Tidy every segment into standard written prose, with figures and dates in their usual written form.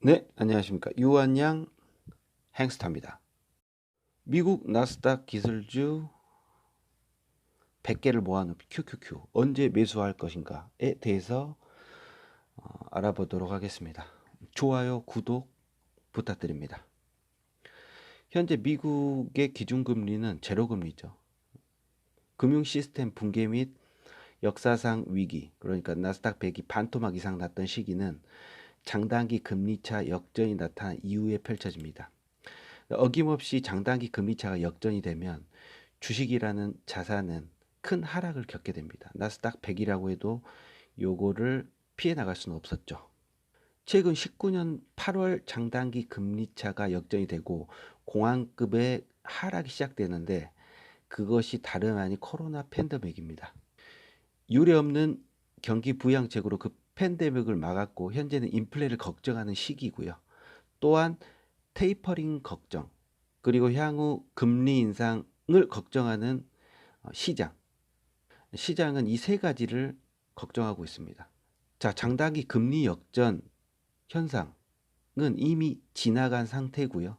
네, 안녕하십니까. 유한양 행스타입니다. 미국 나스닥 기술주 100개를 모아놓은 QQQ 언제 매수할 것인가에 대해서 알아보도록 하겠습니다. 좋아요, 구독 부탁드립니다. 현재 미국의 기준금리는 제로금리죠. 금융 시스템 붕괴 및 역사상 위기, 그러니까 나스닥 100이 반토막 이상 났던 시기는 장단기 금리차 역전이 나타난 이후에 펼쳐집니다. 어김없이 장단기 금리차가 역전이 되면 주식이라는 자산은 큰 하락을 겪게 됩니다. 나스닥 100이라고 해도 요거를 피해 나갈 수는 없었죠. 최근 19년 8월 장단기 금리차가 역전이 되고 공황급의 하락이 시작되는데 그것이 다름 아닌 코로나 팬데믹입니다. 유례없는 경기 부양책으로 그 팬데믹을 막았고 현재는 인플레를 걱정하는 시기고요. 또한 테이퍼링 걱정, 그리고 향후 금리 인상을 걱정하는 시장. 시장은 이 세 가지를 걱정하고 있습니다. 자, 장단기 금리 역전 현상은 이미 지나간 상태고요.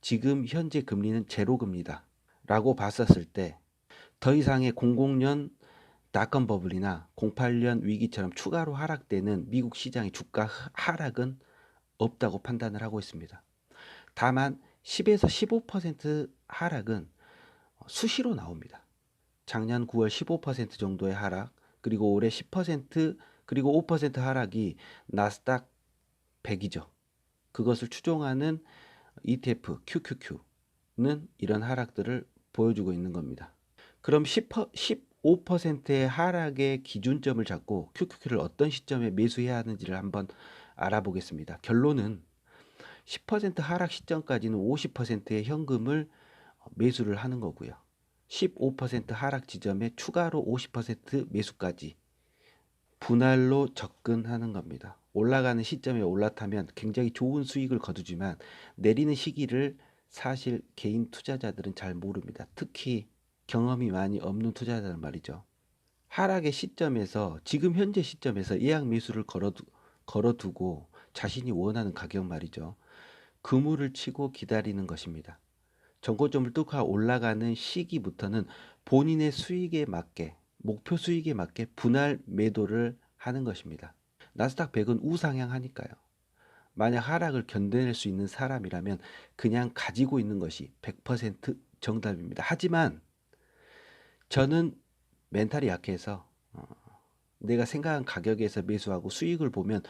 지금 현재 금리는 제로금리다 라고 봤었을 때 더 이상의 00년 닷컴 버블이나 08년 위기처럼 추가로 하락되는 미국 시장의 주가 하락은 없다고 판단을 하고 있습니다. 다만 10에서 15% 하락은 수시로 나옵니다. 작년 9월 15% 정도의 하락, 그리고 올해 10%, 그리고 5% 하락이 나스닥 100이죠. 그것을 추종하는 ETF QQQ는 이런 하락들을 보여주고 있는 겁니다. 그럼 15%의 하락의 기준점을 잡고 QQQ를 어떤 시점에 매수해야 하는지를 한번 알아보겠습니다. 결론은 10% 하락 시점까지는 50%의 현금을 매수를 하는 거고요. 15% 하락 지점에 추가로 50% 매수까지 분할로 접근하는 겁니다. 올라가는 시점에 올라타면 굉장히 좋은 수익을 거두지만 내리는 시기를 사실 개인 투자자들은 잘 모릅니다. 특히 경험이 많이 없는 투자자들 말이죠. 하락의 시점에서 지금 현재 시점에서 예약 매수를 걸어두고 자신이 원하는 가격 말이죠. 그물을 치고 기다리는 것입니다. 정고점을 뚫고 올라가는 시기부터는 본인의 수익에 맞게, 목표 수익에 맞게 분할 매도를 하는 것입니다. 나스닥 100은 우상향하니까요. 만약 하락을 견뎌낼 수 있는 사람이라면 그냥 가지고 있는 것이 100% 정답입니다. 하지만 저는 멘탈이 약해서 내가 생각한 가격에서 매수하고 수익을 보면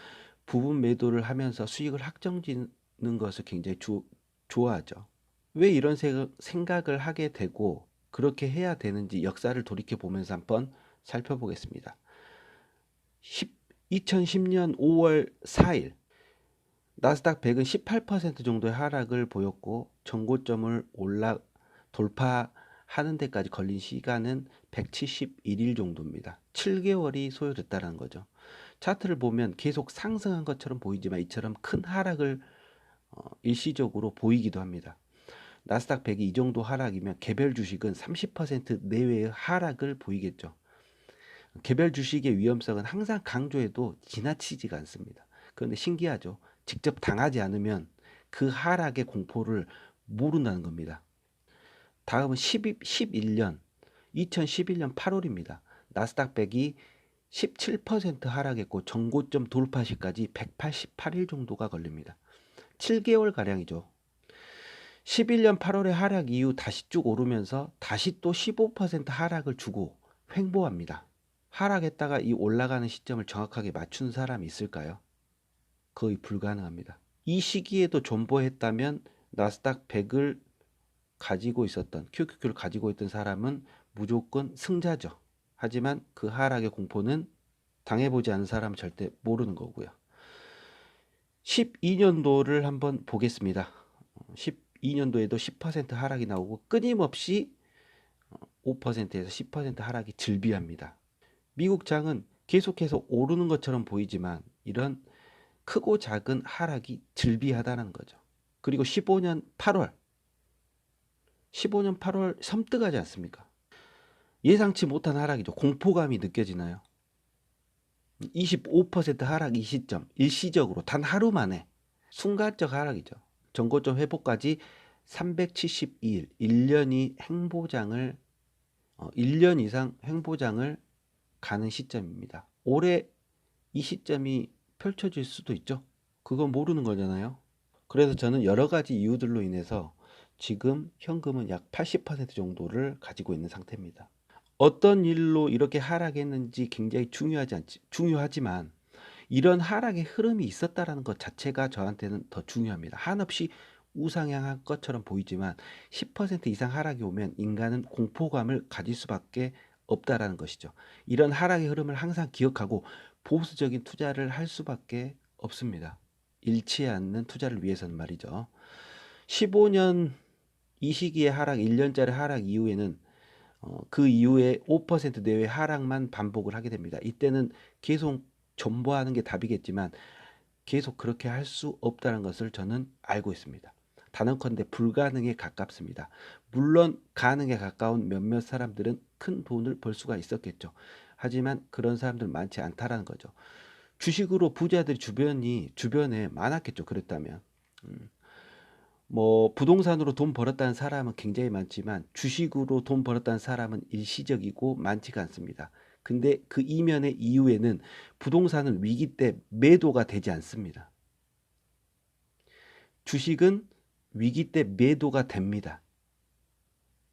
부분 매도를 하면서 수익을 확정짓는 것을 굉장히 좋아하죠. 왜 이런 생각을 하게 되고 그렇게 해야 되는지 역사를 돌이켜 보면서 한번 살펴보겠습니다. 2010년 5월 4일 나스닥 100은 18% 정도의 하락을 보였고 전고점을 돌파하는 데까지 걸린 시간은 171일 정도입니다. 7개월이 소요됐다는 거죠. 차트를 보면 계속 상승한 것처럼 보이지만 이처럼 큰 하락을 일시적으로 보이기도 합니다. 나스닥 100이 이 정도 하락이면 개별 주식은 30% 내외의 하락을 보이겠죠. 개별 주식의 위험성은 항상 강조해도 지나치지가 않습니다. 그런데 신기하죠. 직접 당하지 않으면 그 하락의 공포를 모른다는 겁니다. 다음은 2011년 8월입니다. 나스닥 100이 17% 하락했고 전고점 돌파 시까지 188일 정도가 걸립니다. 7개월 가량이죠. 11년 8월의 하락 이후 다시 쭉 오르면서 다시 또 15% 하락을 주고 횡보합니다. 하락했다가 이 올라가는 시점을 정확하게 맞춘 사람이 있을까요? 거의 불가능합니다. 이 시기에도 존버했다면 나스닥 100을 가지고 있었던 QQQ를 가지고 있던 사람은 무조건 승자죠. 하지만 그 하락의 공포는 당해보지 않은 사람은 절대 모르는 거고요. 12년도를 한번 보겠습니다. 12년도에도 10% 하락이 나오고 끊임없이 5%에서 10% 하락이 즐비합니다. 미국 장은 계속해서 오르는 것처럼 보이지만 이런 크고 작은 하락이 즐비하다는 거죠. 그리고 15년 8월 섬뜩하지 않습니까? 예상치 못한 하락이죠. 공포감이 느껴지나요? 25% 하락 이 시점, 일시적으로 단 하루 만에 순간적 하락이죠. 전고점 회복까지 372일, 1년이 행보장을 1년 이상 행보장을 가는 시점입니다. 올해 이 시점이 펼쳐질 수도 있죠. 그건 모르는 거잖아요. 그래서 저는 여러 가지 이유들로 인해서 지금 현금은 약 80% 정도를 가지고 있는 상태입니다. 어떤 일로 이렇게 하락했는지 굉장히 중요하지만 이런 하락의 흐름이 있었다라는 것 자체가 저한테는 더 중요합니다. 한없이 우상향한 것처럼 보이지만 10% 이상 하락이 오면 인간은 공포감을 가질 수밖에 없다라는 것이죠. 이런 하락의 흐름을 항상 기억하고 보수적인 투자를 할 수밖에 없습니다. 잃지 않는 투자를 위해서는 말이죠. 15년 이 시기의 하락, 1년짜리 하락 이후에는 그 이후에 5% 내외 하락만 반복을 하게 됩니다. 이때는 계속 존버하는 게 답이겠지만 계속 그렇게 할 수 없다는 것을 저는 알고 있습니다. 단언컨대 불가능에 가깝습니다. 물론 가능에 가까운 몇몇 사람들은 큰 돈을 벌 수가 있었겠죠. 하지만 그런 사람들 많지 않다라는 거죠. 주식으로 부자들이 주변에 많았겠죠. 그랬다면. 뭐 부동산으로 돈 벌었다는 사람은 굉장히 많지만 주식으로 돈 벌었다는 사람은 일시적이고 많지가 않습니다. 근데 그 이면의 이유에는 부동산은 위기 때 매도가 되지 않습니다. 주식은 위기 때 매도가 됩니다.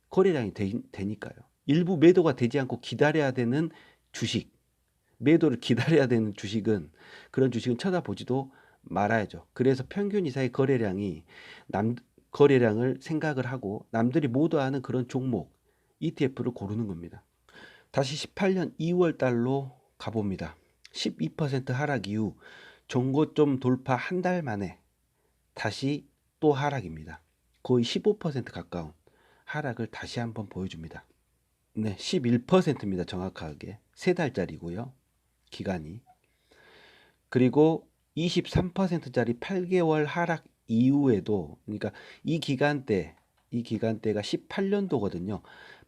거래량이 되니까요. 일부 매도가 되지 않고 기다려야 되는 주식, 매도를 기다려야 되는 주식은 그런 주식은 쳐다보지도 말아야죠. 그래서 평균 이사의 거래량을 생각을 하고 남들이 모두 아는 그런 종목 ETF를 고르는 겁니다. 다시 18년 2월 달로 가봅니다. 12% 하락 이후 전고점 돌파 한 달 만에 다시 또 하락입니다. 거의 15% 가까운 하락을 다시 한번 보여줍니다. 네, 11%입니다. 정확하게. 3달짜리고요. 기간이. 그리고 23%짜리 8개월 하락 이후에도 그러니까 이 기간대가 18년도거든요.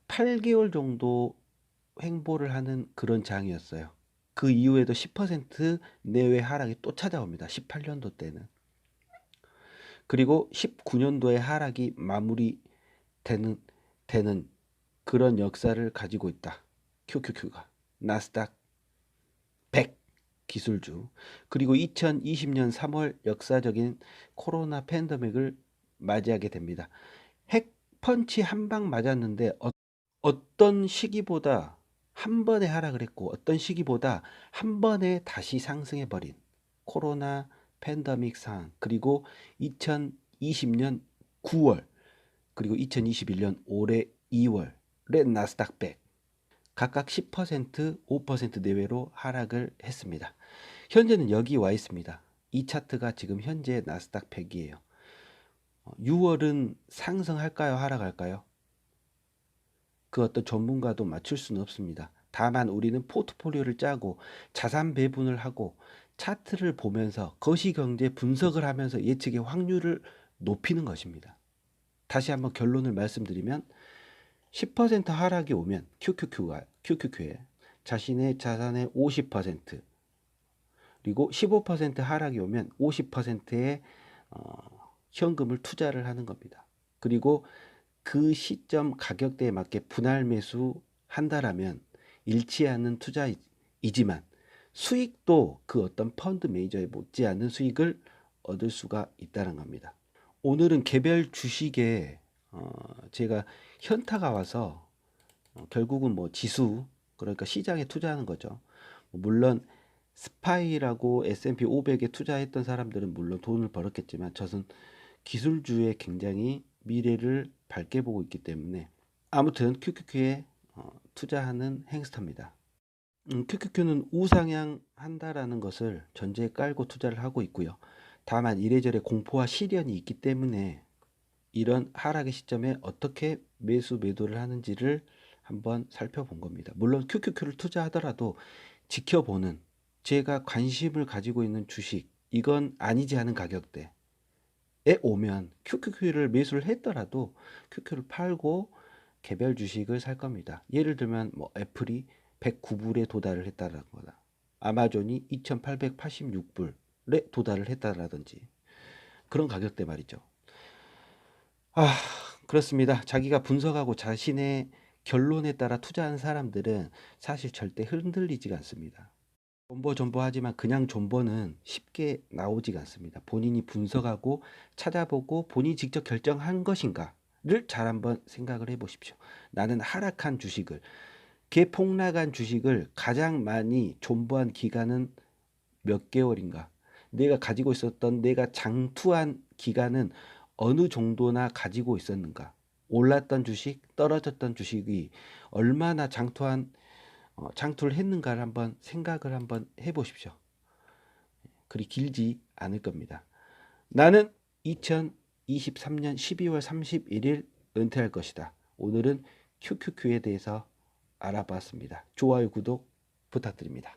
8개월 정도 횡보를 하는 그런 장이었어요. 그 이후에도 10% 내외 하락이 또 찾아옵니다. 18년도 때는. 그리고 19년도에 하락이 마무리되는 그런 역사를 가지고 있다. QQQ가 나스닥 100 기술주. 그리고 2020년 3월 역사적인 코로나 팬데믹을 맞이하게 됩니다. 핵 펀치 한 방 맞았는데 어떤 시기보다 한 번에 하락을 했고 어떤 시기보다 한 번에 다시 상승해 버린 코로나 팬데믹 상황, 그리고 2020년 9월 그리고 2021년 올해 2월의 나스닥 100 각각 10%, 5% 내외로 하락을 했습니다. 현재는 여기 와 있습니다. 이 차트가 지금 현재 나스닥 100이에요. 6월은 상승할까요? 하락할까요? 그 어떤 전문가도 맞출 수는 없습니다. 다만 우리는 포트폴리오를 짜고 자산 배분을 하고 차트를 보면서 거시경제 분석을 하면서 예측의 확률을 높이는 것입니다. 다시 한번 결론을 말씀드리면 10% 하락이 오면 QQQ에 자신의 자산의 50% 그리고 15% 하락이 오면 50%의 현금을 투자를 하는 겁니다. 그리고 그 시점 가격대에 맞게 분할 매수한다라면 잃지 않는 투자이지만 수익도 그 어떤 펀드 매니저에 못지않은 수익을 얻을 수가 있다는 겁니다. 오늘은 개별 주식에 제가 현타가 와서 결국은 뭐 지수, 그러니까 시장에 투자하는 거죠. 물론 스파이라고 S&P 500에 투자했던 사람들은 물론 돈을 벌었겠지만 저는 기술주에 굉장히 미래를 밝게 보고 있기 때문에 아무튼 QQQ에 투자하는 행스터입니다. QQQ는 우상향 한다라는 것을 전제에 깔고 투자를 하고 있고요. 다만 이래저래 공포와 시련이 있기 때문에 이런 하락의 시점에 어떻게 매도를 하는지를 한번 살펴본 겁니다. 물론 QQQ를 투자하더라도 지켜보는, 제가 관심을 가지고 있는 주식, 이건 아니지 하는 가격대에 오면 QQQ를 매수를 했더라도 QQ를 팔고 개별 주식을 살 겁니다. 예를 들면 뭐 애플이 109불에 도달을 했다라거나 아마존이 2886불에 도달을 했다라든지 그런 가격대 말이죠. 아, 그렇습니다. 자기가 분석하고 자신의 결론에 따라 투자한 사람들은 사실 절대 흔들리지가 않습니다. 존버하지만 그냥 존버는 쉽게 나오지가 않습니다. 본인이 분석하고 찾아보고 본인이 직접 결정한 것인가를 잘 한번 생각을 해보십시오. 나는 하락한 주식을, 폭락한 주식을 가장 많이 존버한 기간은 몇 개월인가? 내가 가지고 있었던, 내가 장투한 기간은 어느 정도나 가지고 있었는가? 올랐던 주식, 떨어졌던 주식이 얼마나 장투를 했는가를 한번 생각을 한번 해보십시오. 그리 길지 않을 겁니다. 나는 2023년 12월 31일 은퇴할 것이다. 오늘은 QQQ에 대해서 알아봤습니다. 좋아요, 구독 부탁드립니다.